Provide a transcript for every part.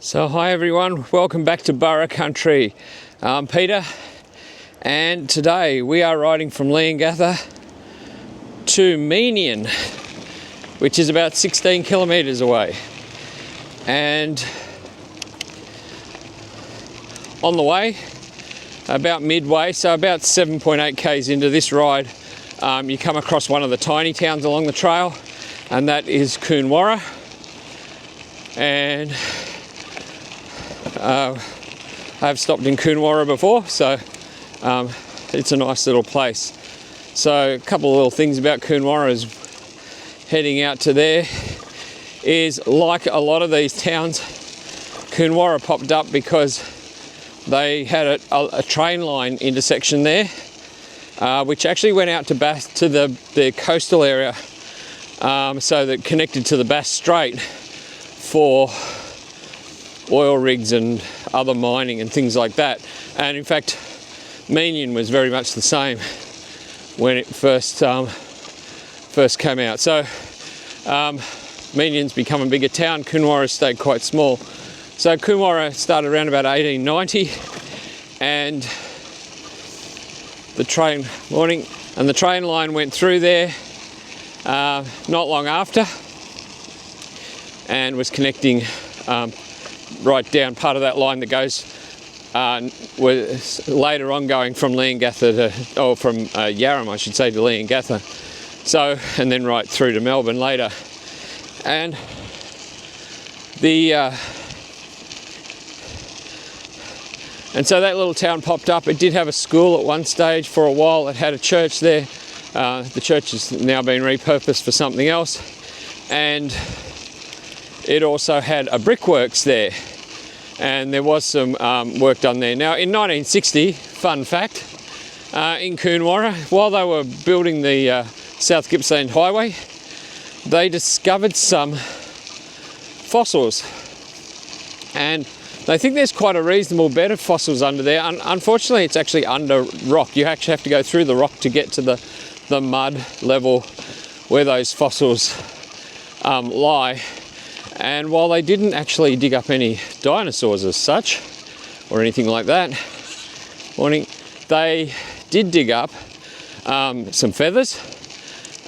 So hi everyone, welcome back to Burra Country. I'm Peter, and today we are riding from Leongatha to Meeniyan, which is about 16 kilometres away. And on the way, about midway, so about 7.8 k's into this ride, you come across one of the tiny towns along the trail, and that is Koonwarra. And I've stopped in Koonwarra before, so it's a nice little place. So a couple of little things about Koonwarra is heading out to there is, like a lot of these towns, Koonwarra popped up because they had a train line intersection there, which actually went out to the coastal area, so that connected to the Bass Strait for oil rigs and other mining and things like that. And in fact, Meeniyan was very much the same when it first came out. So Meeniyan's become a bigger town. Koonwarra stayed quite small. So Koonwarra started around about 1890, and the train line went through there not long after, and was connecting right down part of that line that goes was later on going from Leongatha from Yarram, I should say, to Leongatha. So, and then right through to Melbourne later. And so that little town popped up. It did have a school at one stage for a while. It had a church there. The church has now been repurposed for something else. And it also had a brickworks there, and there was some work done there. Now in 1960, fun fact, in Koonwarra, while they were building the South Gippsland highway, they discovered some fossils, and they think there's quite a reasonable bed of fossils under there. Unfortunately, it's actually under rock. You actually have to go through the rock to get to the mud level where those fossils lie. And while they didn't actually dig up any dinosaurs as such, or anything like that, they did dig up some feathers,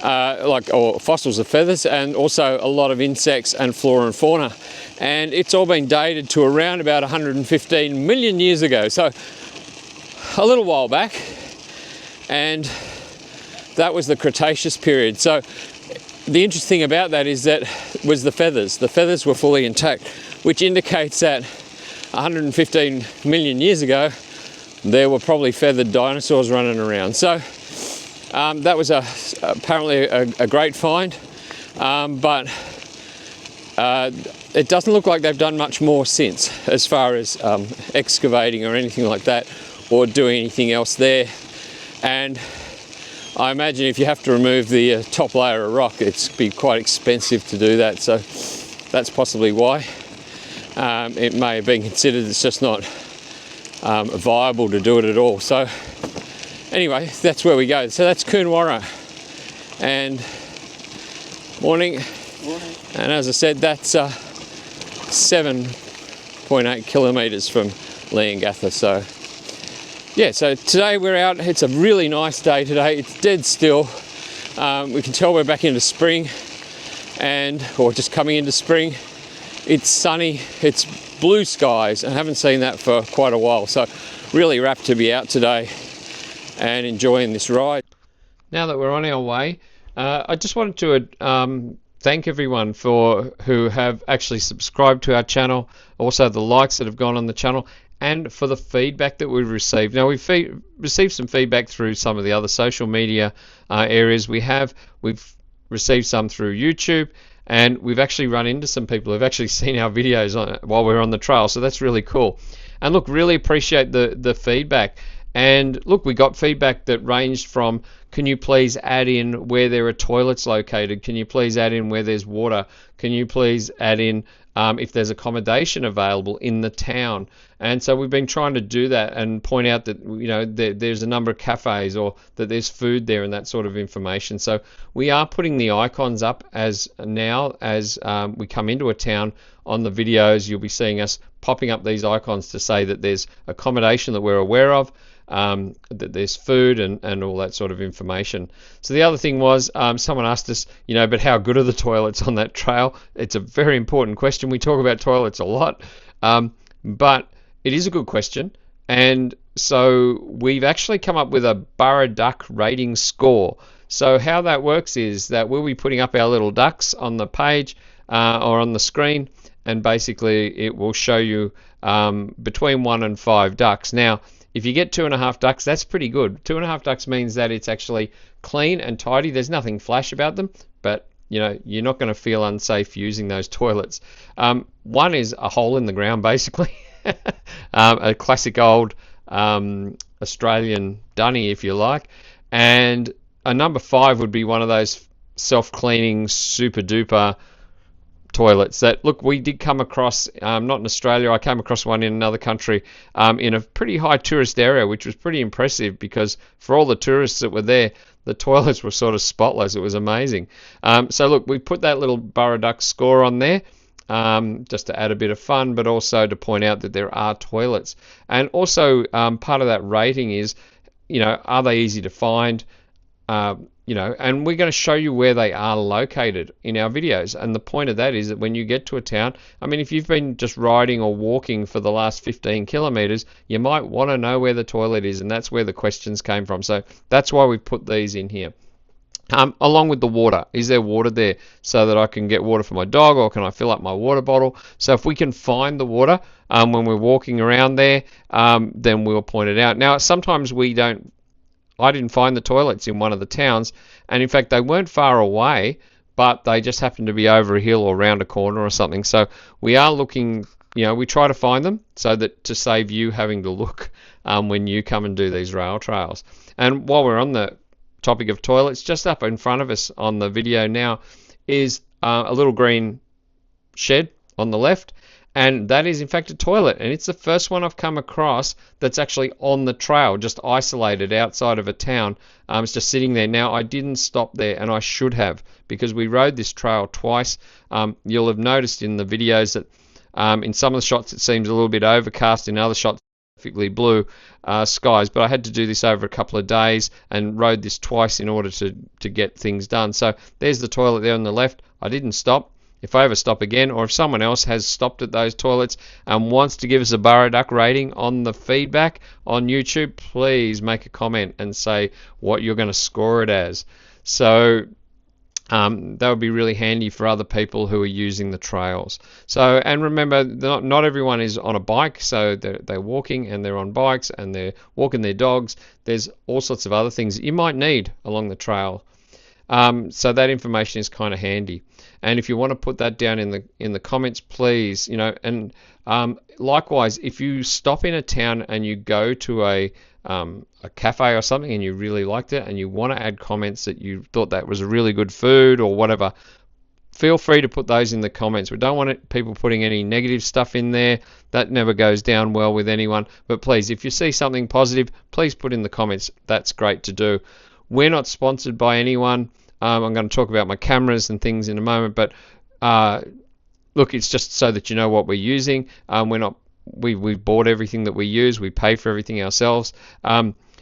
or fossils of feathers, and also a lot of insects and flora and fauna. And it's all been dated to around about 115 million years ago, so a little while back. And that was the Cretaceous period. So the interesting about that is that was the feathers. The feathers were fully intact, which indicates that 115 million years ago, there were probably feathered dinosaurs running around. So that was apparently a great find, but it doesn't look like they've done much more since, as far as excavating or anything like that, or doing anything else there. And I imagine if you have to remove the top layer of rock, it's be quite expensive to do that. So that's possibly why. It may have been considered it's just not viable to do it at all. So anyway, that's where we go. So that's Koonwarra. And morning. And as I said, that's 7.8 kilometres from Leongatha. So yeah, so today we're out. It's a really nice day today. It's dead still. We can tell we're back into spring, or just coming into spring. It's sunny, it's blue skies, and I haven't seen that for quite a while. So really rapt to be out today and enjoying this ride. Now that we're on our way, I just wanted to thank everyone who have actually subscribed to our channel, also the likes that have gone on the channel, and for the feedback that we've received. Now, we've received some feedback through some of the other social media areas we've received some through YouTube, and we've actually run into some people who've actually seen our videos while we're on the trail, so that's really cool. And look, really appreciate the feedback. And look, we got feedback that ranged from, can you please add in where there are toilets located? Can you please add in where there's water? Can you please add in if there's accommodation available in the town? And so we've been trying to do that and point out that, you know, there's a number of cafes, or that there's food there and that sort of information. So we are putting the icons up as we come into a town. On the videos, you'll be seeing us popping up these icons to say that there's accommodation that we're aware of, that there's food and all that sort of information. So the other thing was, someone asked us, but how good are the toilets on that trail? It's a very important question. We talk about toilets a lot, but it is a good question. And so we've actually come up with a burra duck rating score. So how that works is that we'll be putting up our little ducks on the page or on the screen, and basically it will show you between 1 and 5 ducks. Now, if you get 2.5 ducks, that's pretty good. 2.5 ducks means that it's actually clean and tidy. There's nothing flash about them, but you're not going to feel unsafe using those toilets. One is a hole in the ground, basically. A classic old Australian dunny, if you like. And a number 5 would be one of those self-cleaning, super duper toilets that, look, we did come across, not in Australia, I came across one in another country, in a pretty high tourist area, which was pretty impressive because for all the tourists that were there, the toilets were sort of spotless. It was amazing. So look, we put that little burra duck score on there, just to add a bit of fun, but also to point out that there are toilets. And also part of that rating is, are they easy to find? And we're going to show you where they are located in our videos. And the point of that is that when you get to a town, if you've been just riding or walking for the last 15 kilometers, you might want to know where the toilet is, and that's where the questions came from. So that's why we put these in here. Along with the water. Is there water there so that I can get water for my dog, or can I fill up my water bottle? So if we can find the water when we're walking around there, then we'll point it out. Now, sometimes I didn't find the toilets in one of the towns, and in fact they weren't far away, but they just happened to be over a hill or around a corner or something. So we are looking, we try to find them so that to save you having to look when you come and do these rail trails. And while we're on the topic of toilets, just up in front of us on the video now is a little green shed on the left, and that is in fact a toilet, and it's the first one I've come across that's actually on the trail, just isolated outside of a town. It's just sitting there. Now, I didn't stop there, and I should have, because we rode this trail twice. You'll have noticed in the videos that in some of the shots it seems a little bit overcast, in other shots perfectly blue skies, but I had to do this over a couple of days and rode this twice in order to get things done. So there's the toilet there on the left. I didn't stop. If I ever stop again, or if someone else has stopped at those toilets and wants to give us a burra duck rating on the feedback on YouTube, please make a comment and say what you're going to score it as. So that would be really handy for other people who are using the trails. So, and remember, not everyone is on a bike, so they're walking and they're on bikes and they're walking their dogs. There's all sorts of other things that you might need along the trail. So that information is kind of handy. And if you want to put that down in the comments, please, and likewise, if you stop in a town and you go to a cafe or something and you really liked it and you want to add comments that you thought that was a really good food or whatever, feel free to put those in the comments. We don't want people putting any negative stuff in there. That never goes down well with anyone. But please, if you see something positive, please put in the comments. That's great to do. We're not sponsored by anyone. I'm going to talk about my cameras and things in a moment, but look, it's just so that you know what we're using. We bought everything that we use. We pay for everything ourselves.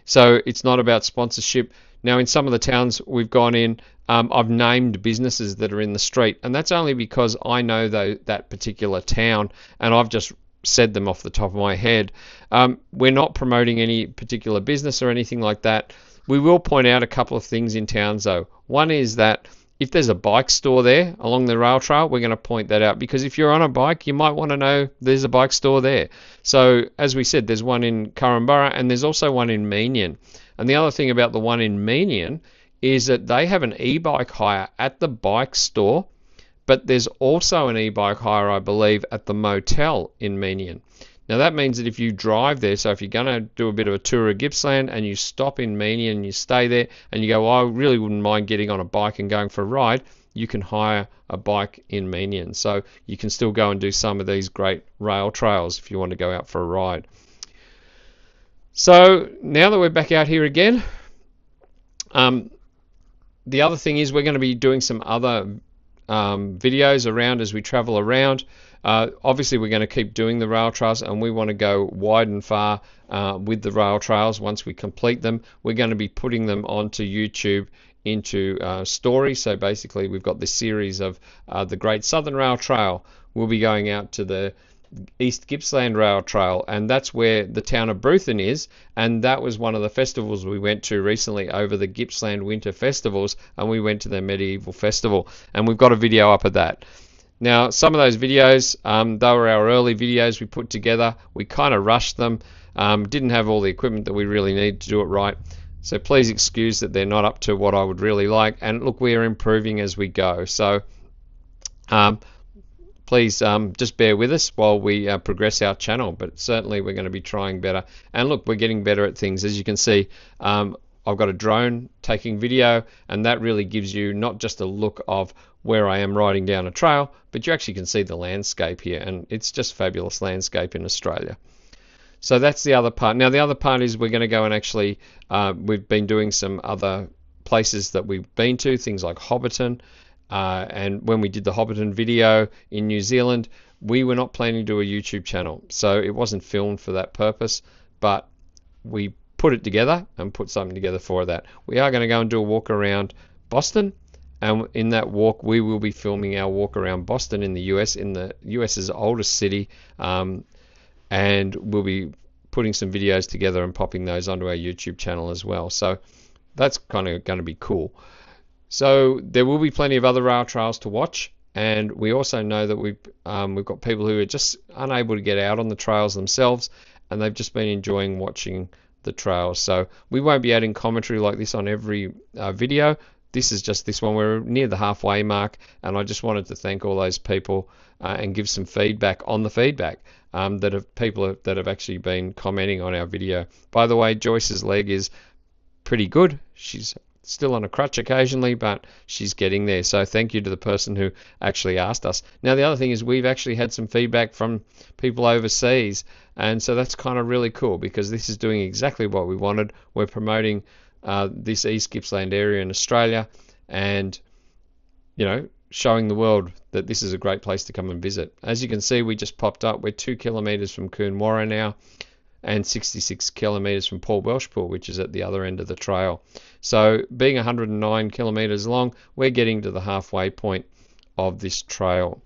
So it's not about sponsorship. Now, in some of the towns we've gone in, I've named businesses that are in the street, and that's only because I know that particular town, and I've just said them off the top of my head. We're not promoting any particular business or anything like that. We will point out a couple of things in towns, though. One is that if there's a bike store there along the rail trail, we're going to point that out, because if you're on a bike, you might want to know there's a bike store there. So, as we said, there's one in Koonwarra and there's also one in Meeniyan. And the other thing about the one in Meeniyan is that they have an e-bike hire at the bike store, but there's also an e-bike hire, I believe, at the motel in Meeniyan. Now that means that if you drive there, so if you're going to do a bit of a tour of Gippsland and you stop in Meeniyan and you stay there and you go, I really wouldn't mind getting on a bike and going for a ride, you can hire a bike in Meeniyan. So you can still go and do some of these great rail trails if you want to go out for a ride. So now that we're back out here again, the other thing is we're going to be doing some other videos around as we travel around. Obviously, we're going to keep doing the rail trails, and we want to go wide and far with the rail trails. Once we complete them, we're going to be putting them onto YouTube into stories. So basically, we've got this series of the Great Southern Rail Trail. We'll be going out to the East Gippsland Rail Trail, and that's where the town of Bruthen is, and that was one of the festivals we went to recently over the Gippsland Winter Festivals, and we went to their medieval festival, and we've got a video up of that. Now, some of those videos, they were our early videos we put together. We kind of rushed them, didn't have all the equipment that we really need to do it right. So please excuse that they're not up to what I would really like. And look, we are improving as we go. So please just bear with us while we progress our channel. But certainly we're going to be trying better. And look, we're getting better at things. As you can see, I've got a drone taking video, and that really gives you not just a look of where I am riding down a trail, but you actually can see the landscape here, and it's just fabulous landscape in Australia. So that's the other part. Now the other part is we're going to go and actually, we've been doing some other places that we've been to, things like Hobbiton, and when we did the Hobbiton video in New Zealand, we were not planning to do a YouTube channel, so it wasn't filmed for that purpose, but we put it together and put something together for that. We are going to go and do a walk around Boston, and in that walk we will be filming our walk around Boston in the US's oldest city, and we'll be putting some videos together and popping those onto our YouTube channel as well. So that's kind of going to be cool. So there will be plenty of other rail trails to watch, and we also know that we've got people who are just unable to get out on the trails themselves, and they've just been enjoying watching the trails. So we won't be adding commentary like this on every video. This is just this one. We're near the halfway mark, and I just wanted to thank all those people and give some feedback on the feedback people that have actually been commenting on our video. By the way, Joyce's leg is pretty good. She's still on a crutch occasionally, but she's getting there. So thank you to the person who actually asked us. Now the other thing is we've actually had some feedback from people overseas, and so that's kind of really cool because this is doing exactly what we wanted. We're promoting this East Gippsland area in Australia, and showing the world that this is a great place to come and visit. As you can see, we just popped up. We're 2 kilometres from Koonwarra now, and 66 kilometres from Port Welshpool, which is at the other end of the trail. So being 109 kilometres long, we're getting to the halfway point of this trail.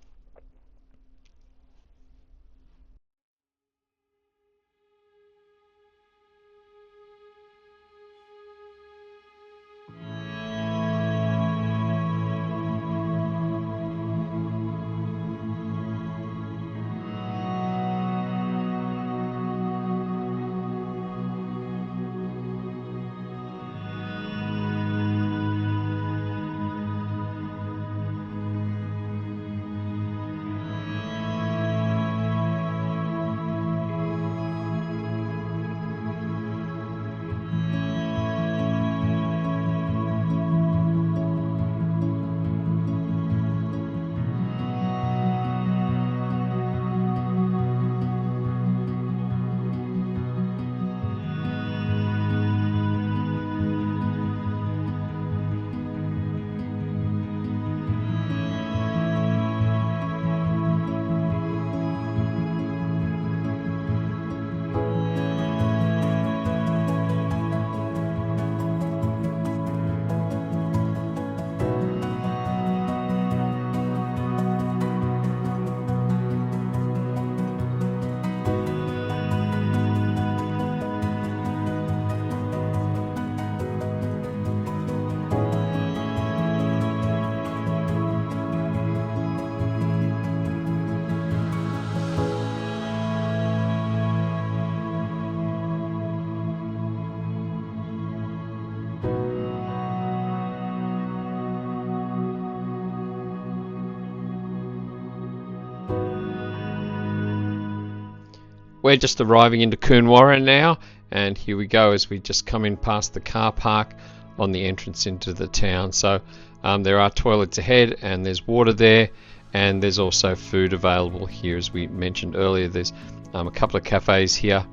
We're just arriving into Koonwarra now, and here we go as we just come in past the car park on the entrance into the town. So there are toilets ahead, and there's water there, and there's also food available here. As we mentioned earlier, there's a couple of cafes here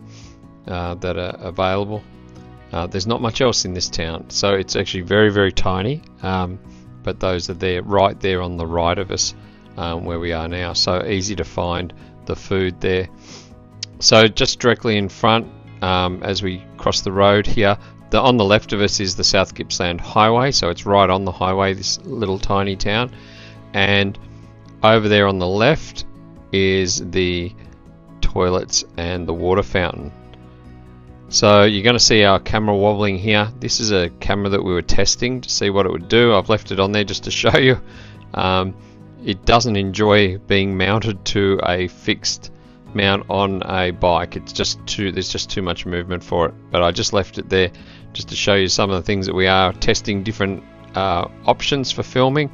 that are available. There's not much else in this town, so it's actually very, very tiny, but but those are there, right there on the right of us, where we are now. So easy to find the food there. So just directly in front, as we cross the road here, on the left of us is the South Gippsland Highway, so it's right on the highway, this little tiny town. And over there on the left is the toilets and the water fountain. So you're going to see our camera wobbling here. This is a camera that we were testing to see what it would do. I've left it on there just to show you. It doesn't enjoy being mounted to a fixed mount on a bike. There's just too much movement for it. But I just left it there just to show you some of the things that we are testing, different options for filming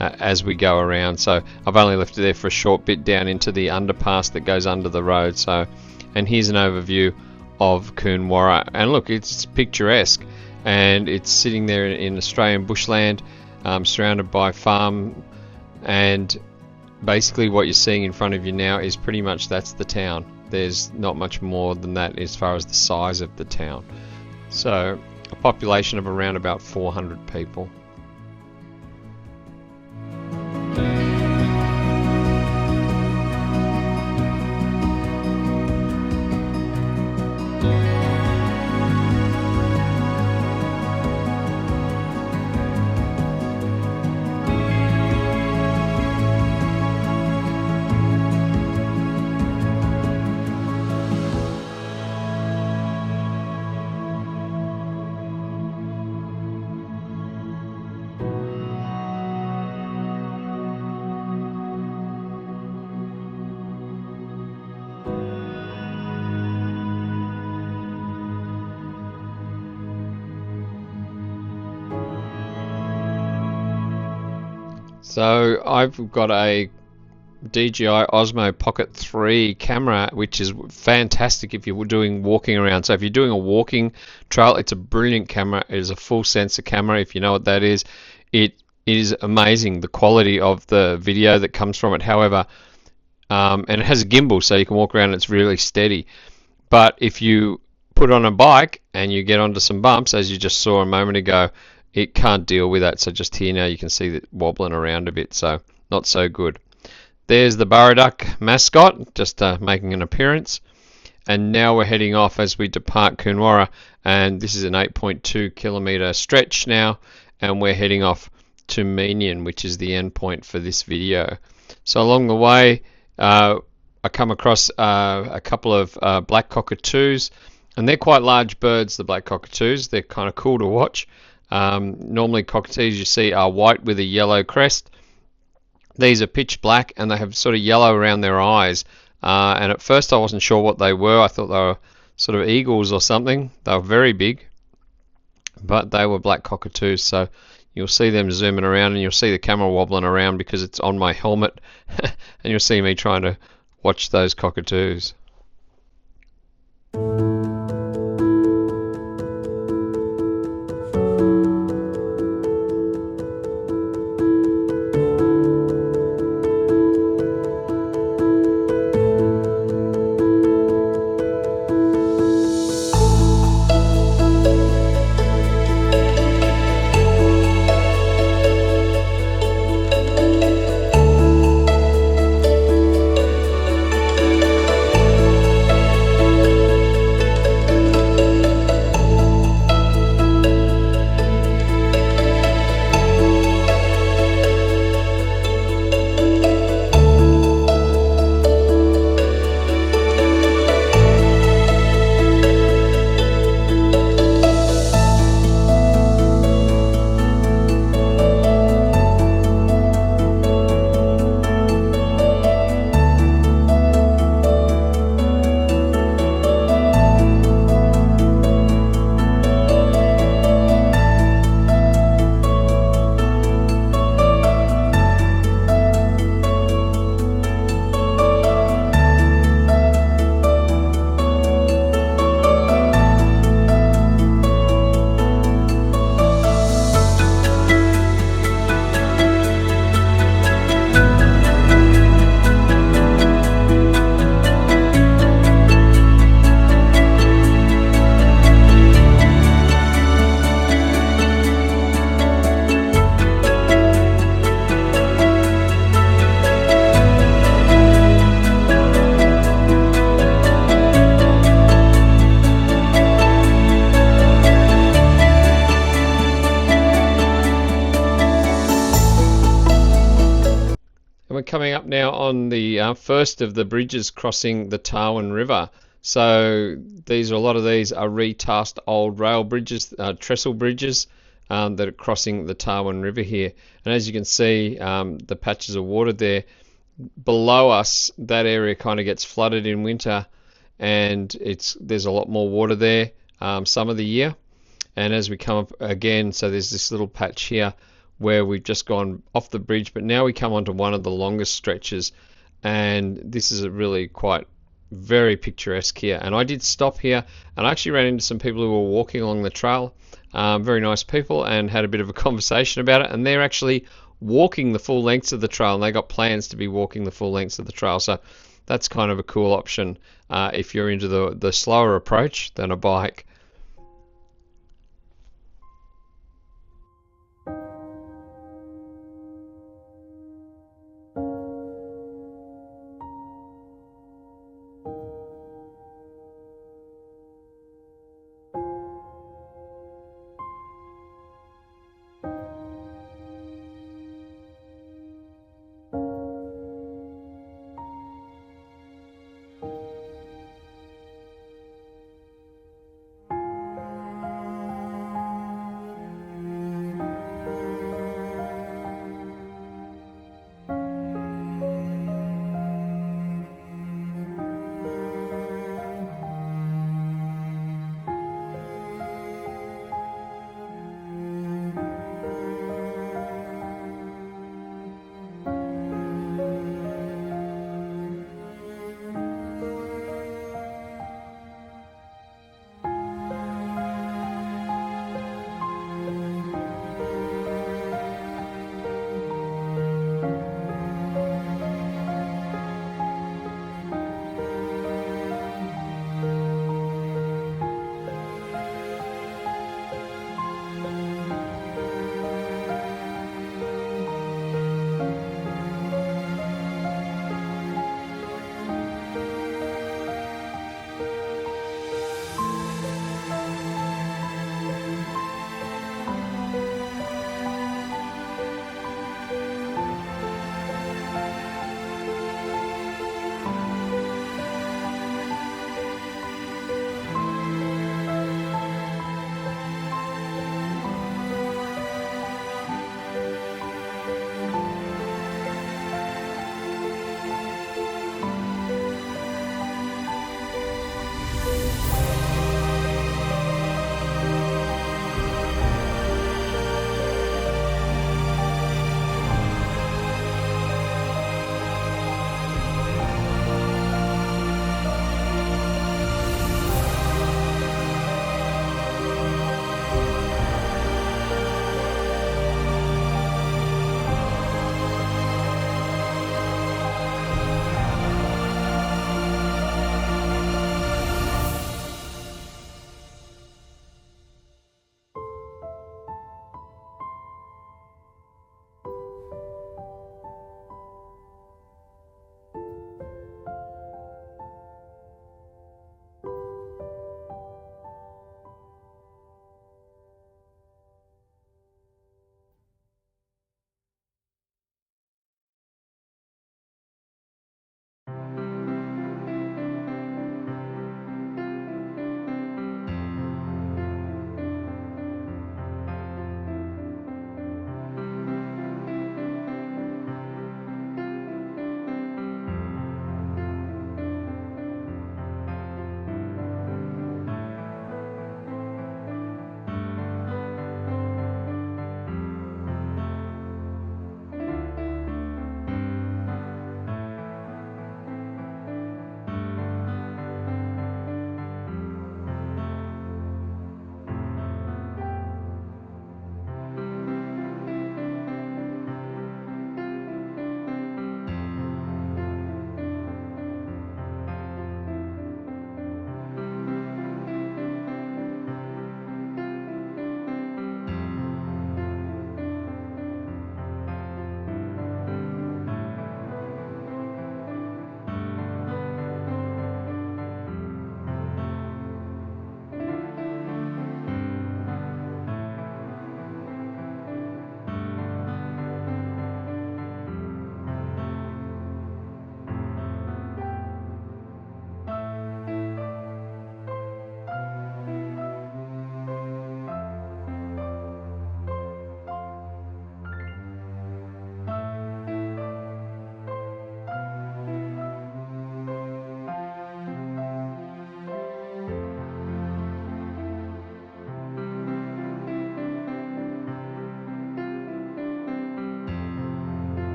as we go around. So I've only left it there for a short bit down into the underpass that goes under the road. So, and here's an overview of Koonwarra, and look, it's picturesque, and it's sitting there in Australian bushland, surrounded by farm, and basically what you're seeing in front of you now is pretty much that's the town. There's not much more than that as far as the size of the town. So a population of around about 400 people. So I've got a DJI Osmo Pocket 3 camera, which is fantastic if you're doing walking around. So if you're doing a walking trail, it's a brilliant camera. It is a full sensor camera, if you know what that is. It is amazing, the quality of the video that comes from it. However, and it has a gimbal, so you can walk around and it's really steady. But if you put on a bike and you get onto some bumps, as you just saw a moment ago, it can't deal with that. So just here now you can see that wobbling around a bit, so not so good. There's the Burraduck mascot just making an appearance, and now we're heading off as we depart Koonwarra, and this is an 8.2 kilometer stretch now, and we're heading off to Meeniyan, which is the end point for this video. So along the way I come across a couple of black cockatoos, and they're quite large birds, the black cockatoos. They're kind of cool to watch. Normally cockatoos you see are white with a yellow crest. These are pitch black, and they have sort of yellow around their eyes. And at first I wasn't sure what they were. I thought they were sort of eagles or something. They were very big, but they were black cockatoos. So you'll see them zooming around, and you'll see the camera wobbling around because it's on my helmet. And you'll see me trying to watch those cockatoos. And we're coming up now on the first of the bridges crossing the Tarwin River. So a lot of these are retasked old rail bridges, trestle bridges that are crossing the Tarwin River here. And as you can see, the patches of water there below us, that area kind of gets flooded in winter, and there's a lot more water there some of the year. And as we come up again, so there's this little patch here where we've just gone off the bridge, but now we come onto one of the longest stretches, and this is a really quite very picturesque here. And I did stop here, and I actually ran into some people who were walking along the trail, very nice people, and had a bit of a conversation about it. And they're actually walking the full lengths of the trail, and they got plans to be walking the full lengths of the trail. So that's kind of a cool option if you're into the slower approach than a bike.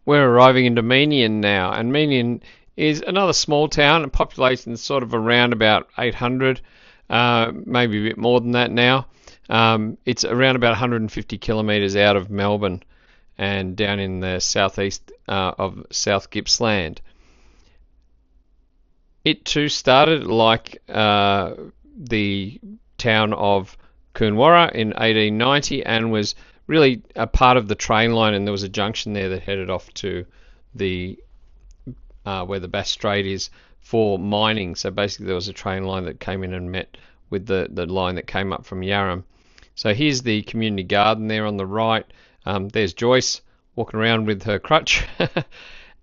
We're arriving into Meeniyan now, and Meeniyan is another small town, and population is sort of around about 800, maybe a bit more than that now. It's around about 150 kilometres out of Melbourne and down in the southeast of South Gippsland. It too started like the town of Koonwarra in 1890 and was really a part of the train line, and there was a junction there that headed off to the where the Bass Strait is for mining. So basically there was a train line that came in and met with the line that came up from Yarram. So here's the community garden there on the right. There's Joyce walking around with her crutch.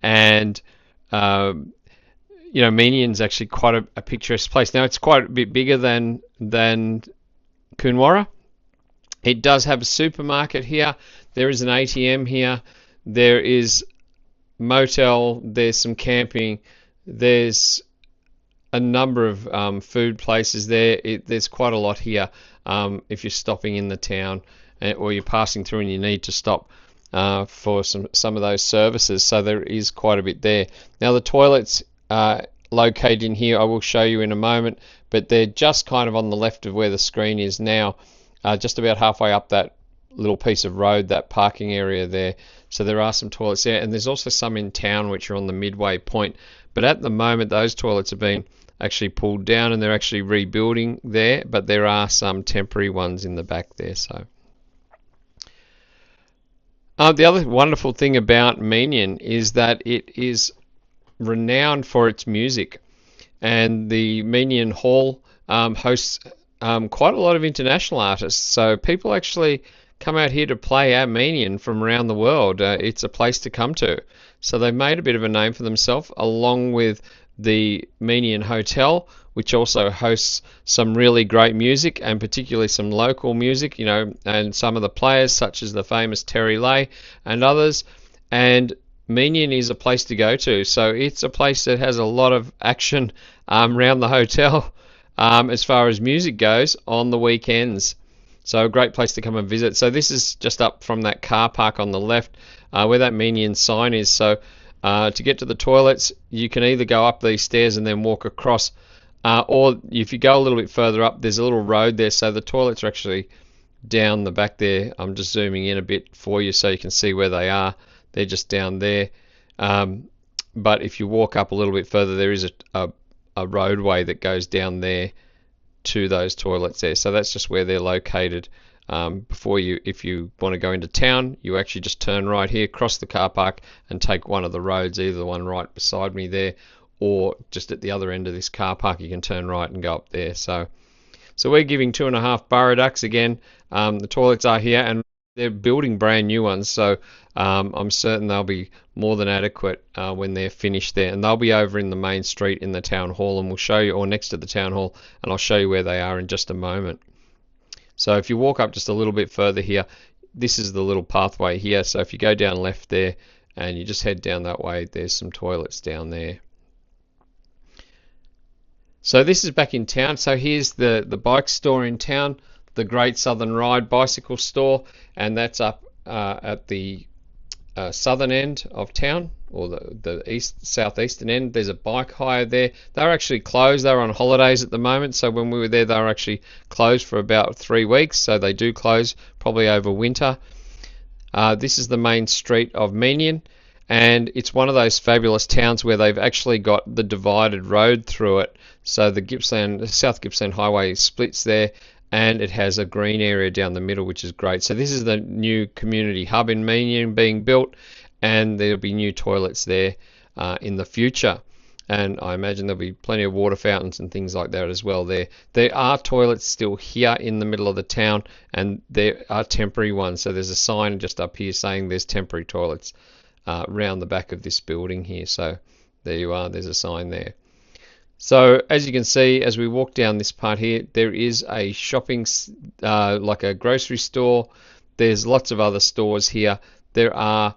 And Meeniyan's actually quite a picturesque place. Now it's quite a bit bigger than Koonwarra. It does have a supermarket here. There is an ATM here. There is motel. There's some camping. There's a number of food places there. There's quite a lot here if you're stopping in the town or you're passing through and you need to stop for some of those services. So there is quite a bit there. Now the toilets located in here I will show you in a moment, but they're just kind of on the left of where the screen is now. Just about halfway up that little piece of road, that parking area there. So there are some toilets there, and there's also some in town which are on the midway point. But at the moment, those toilets have been actually pulled down, and they're actually rebuilding there. But there are some temporary ones in the back there. So the other wonderful thing about Meeniyan is that it is renowned for its music, and the Meeniyan Hall hosts quite a lot of international artists. So people actually come out here to play our Meeniyan from around the world. It's a place to come to. So they've made a bit of a name for themselves, along with the Meeniyan Hotel, which also hosts some really great music, and particularly some local music, and some of the players, such as the famous Terry Lay and others. And Meeniyan is a place to go to. So it's a place that has a lot of action around the hotel as far as music goes on the weekends. So a great place to come and visit. So this is just up from that car park on the left where that Meeniyan sign is. So to get to the toilets, you can either go up these stairs and then walk across, or if you go a little bit further up, there's a little road there. So the toilets are actually down the back there. I'm just zooming in a bit for you so you can see where they are. They're just down there. But if you walk up a little bit further, there is a roadway that goes down there to those toilets there. So that's just where they're located. If you want to go into town, you actually just turn right here, cross the car park, and take one of the roads, either the one right beside me there, or just at the other end of this car park, you can turn right and go up there. So we're giving 2.5 burra ducks again. The toilets are here, and they're building brand new ones, so I'm certain they'll be more than adequate when they're finished there. And they'll be over in the main street in the town hall, and we'll show you, or next to the town hall, and I'll show you where they are in just a moment. So if you walk up just a little bit further here, this is the little pathway here. So if you go down left there and you just head down that way, there's some toilets down there. So this is back in town. So here's the bike store in town, the Great Southern Ride bicycle store, and that's up at the southern end of town, or the southeastern end. There's a bike hire there. They're actually closed. They're on holidays at the moment, so when we were there, they were actually closed for about 3 weeks, so they do close probably over winter. This is the main street of Meeniyan, and it's one of those fabulous towns where they've actually got the divided road through it. So the South Gippsland Highway splits there, and it has a green area down the middle, which is great. So this is the new community hub in Meeniyan being built, and there'll be new toilets there in the future. And I imagine there'll be plenty of water fountains and things like that as well there. There are toilets still here in the middle of the town, and there are temporary ones. So there's a sign just up here saying there's temporary toilets around the back of this building here. So there you are, there's a sign there. So as you can see, as we walk down this part here, there is a shopping, like a grocery store. There's lots of other stores here. There are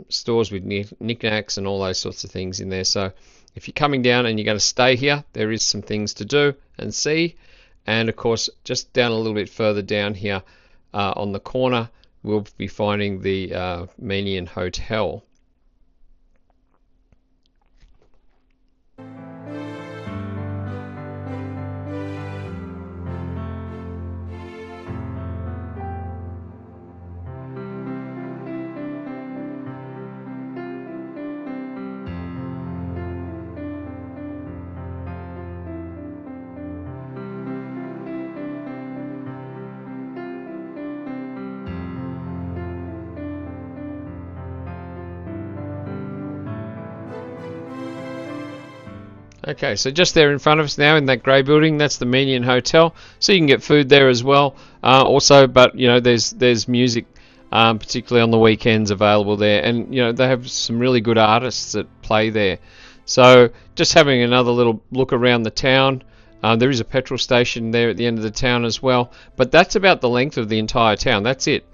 stores with knickknacks and all those sorts of things in there. So if you're coming down and you're going to stay here, there is some things to do and see. And of course, just down a little bit further down here on the corner, we'll be finding the Meeniyan Hotel. Okay, so just there in front of us now in that grey building, that's the Meeniyan Hotel. So you can get food there as well. Also, but you know, there's music, particularly on the weekends, available there, and you know they have some really good artists that play there. So just having another little look around the town. There is a petrol station there at the end of the town as well, but that's about the length of the entire town. That's it.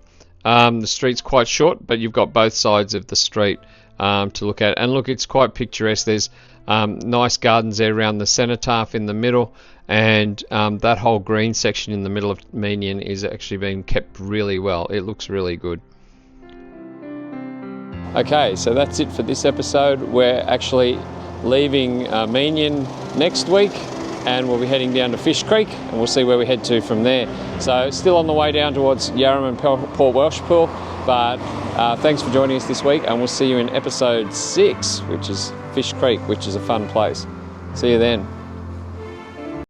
The street's quite short, but you've got both sides of the street to look at. And look, it's quite picturesque. There's nice gardens there around the cenotaph in the middle, and that whole green section in the middle of Meeniyan is actually being kept really well. It looks really good. Okay, so that's it for this episode. We're actually leaving Meeniyan next week, and we'll be heading down to Fish Creek, and we'll see where we head to from there. So still on the way down towards Yarram and Port Welshpool, but thanks for joining us this week, and we'll see you in episode 6, which is Fish Creek, which is a fun place. See you then.